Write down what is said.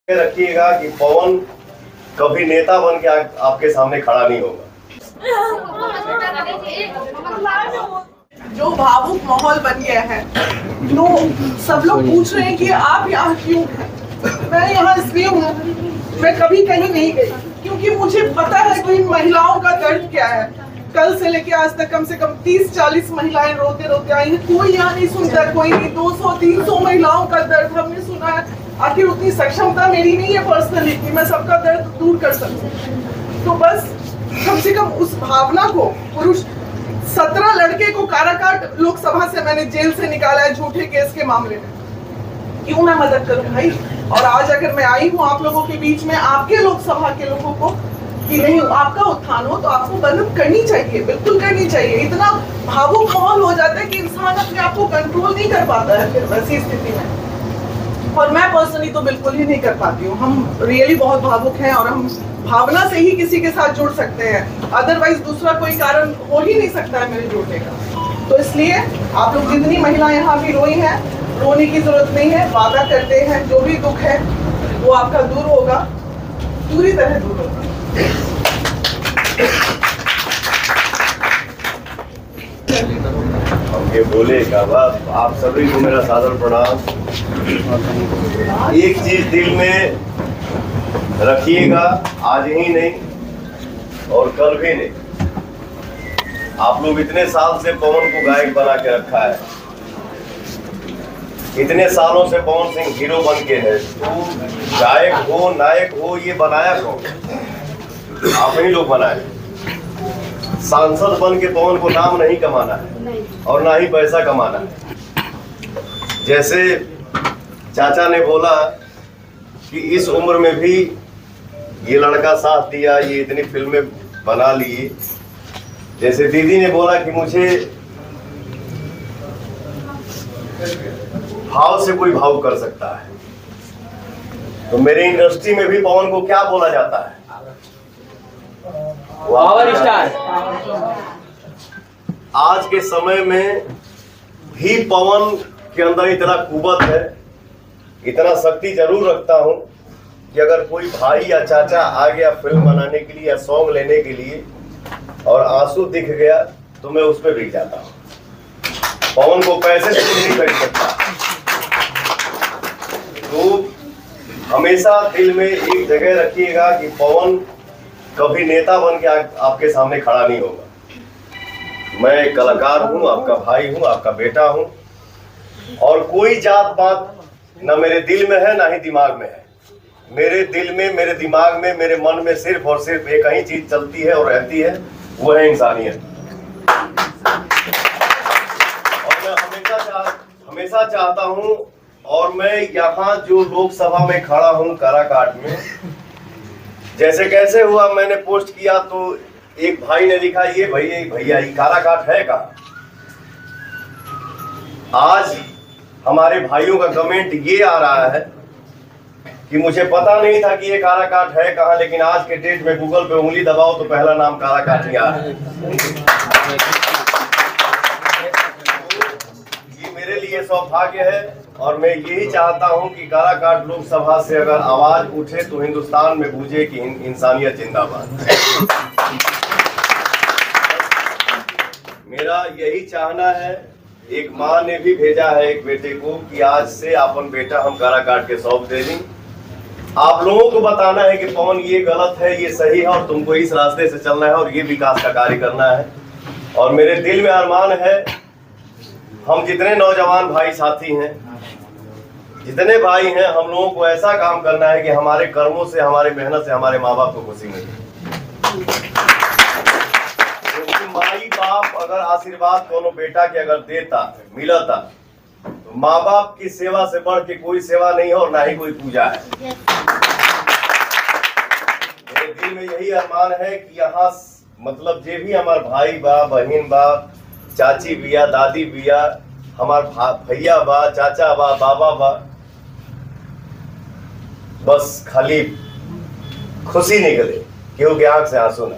रखिएगा कि पवन कभी नेता बन के आपके सामने खड़ा नहीं होगा। जो भावुक माहौल बन गया है, तो सब लोग पूछ रहे हैं कि आप यहाँ क्यों हैं। मैं यहाँ इसलिए हूँ, मैं कभी कहीं नहीं गई क्योंकि मुझे पता है कि महिलाओं का दर्द क्या है। कल से लेके आज तक कम से कम 30-40 महिलाएं रोते रोते आई हैं। कोई यहाँ नहीं सुनता, कोई नहीं। 200-300 महिलाओं का दर्द हमने सुना है। आखिर उतनी सक्षमता मेरी नहीं है पर्सनली कि मैं सबका दर्द दूर कर सकूं। तो बस कम से कम उस भावना को, पुरुष 17 लड़के को काराकाट लोकसभा से मैंने जेल से निकाला है झूठे केस के मामले में। क्यों मैं मदद करूं भाई। और आज अगर मैं आई हूं आप लोगों के बीच में, आपके लोकसभा के लोगों को, कि नहीं आपका उत्थान हो, तो आपको मदद करनी चाहिए, बिल्कुल करनी चाहिए। इतना भावुक माहौल हो जाता है कि इंसान अपने आप को कंट्रोल नहीं कर पाता है फिर वैसी स्थिति में। और मैं पर्सनली तो बिल्कुल ही नहीं कर पाती हूँ। हम रियली बहुत भावुक हैं और हम भावना से ही किसी के साथ जुड़ सकते हैं, अदरवाइज दूसरा कोई कारण हो ही नहीं सकता है मेरे जुड़ने का। तो इसलिए आप लोग जितनी महिलाएं यहाँ भी रोई हैं, रोने की जरूरत नहीं है। वादा करते हैं जो भी दुख है वो आपका दूर होगा, पूरी तरह दूर होगा। ये बोले का बात, आप सभी को मेरा सादर प्रणाम। एक चीज दिल में रखिएगा, आज ही नहीं और कल भी नहीं। आप लोग इतने साल से पवन को गायक बना के रखा है, इतने सालों से पवन सिंह हीरो बन के है। तो गायक हो नायक हो, ये बनाया कौन? आप ही लोग बनाए। सांसद बन के पवन को नाम नहीं कमाना है और ना ही पैसा कमाना है। जैसे चाचा ने बोला कि इस उम्र में भी ये लड़का साथ दिया, ये इतनी फिल्में बना लिए। जैसे दीदी ने बोला कि मुझे भाव से कोई भाव कर सकता है, तो मेरे इंडस्ट्री में भी पवन को क्या बोला जाता है? Power star. आज के समय में भी पवन के अंदर इतना कुवत है, इतना शक्ति जरूर रखता हूं कि अगर कोई भाई या चाचा आ गया फिल्म बनाने के लिए या सॉन्ग लेने के लिए और आंसू दिख गया तो मैं उस पर बिक जाता हूं। पवन को पैसे से नहीं खरीद सकता। तो हमेशा दिल में एक जगह रखिएगा कि पवन कभी नेता बन के आपके सामने खड़ा नहीं होगा। मैं एक कलाकार हूं, आपका भाई हूं, आपका बेटा हूं, और कोई जात पात ना मेरे दिल में है ना ही दिमाग में है। मेरे दिल में, मेरे दिमाग में, मेरे मन में सिर्फ और सिर्फ एक ही चीज चलती है और रहती है, वो है इंसानियत। और मैं हमेशा चाहता हूं, और मैं यहाँ जो लोकसभा में खड़ा हूं काराकाट में, जैसे कैसे हुआ मैंने पोस्ट किया तो एक भाई ने लिखा, ये भैया ये काराकाट है कहाँ? आज हमारे भाइयों का कमेंट ये आ रहा है कि मुझे पता नहीं था कि ये काराकाट है कहाँ, लेकिन आज के डेट में गूगल पे उंगली दबाओ तो पहला नाम काराकाट ही आ रहा है। ये मेरे लिए सौभाग्य है और मैं यही चाहता हूं कि काराकाट लोकसभा से अगर आवाज उठे तो हिंदुस्तान में गूंजे कि इंसानियत जिंदाबाद। मेरा यही चाहना है। एक माँ ने भी भेजा है एक बेटे को कि आज से अपन बेटा हम काराकाट के सौंप दे दी। आप लोगों को बताना है कि पवन ये गलत है, ये सही है, और तुमको इस रास्ते से चलना है और ये विकास का कार्य करना है। और मेरे दिल में अरमान है, हम जितने नौजवान भाई साथी हैं, जितने भाई हैं, हम लोगों को ऐसा काम करना है कि हमारे कर्मों से, हमारे मेहनत से हमारे माँ बाप को खुशी मिले। माई बाप अगर आशीर्वाद कोनो बेटा के अगर देता, मिलता, तो माँ बाप की सेवा से बढ़ के कोई सेवा नहीं है और ना ही कोई पूजा है। मेरे दिल में यही अरमान है कि यहाँ मतलब जे भी हमारे भाई बा, बहन बा, चाची बिया, दादी बिया, हमार भैया बा, चाचा बा, बाबा बा, बस खाली खुशी निकले, क्योंकि आंख से आंसू ना।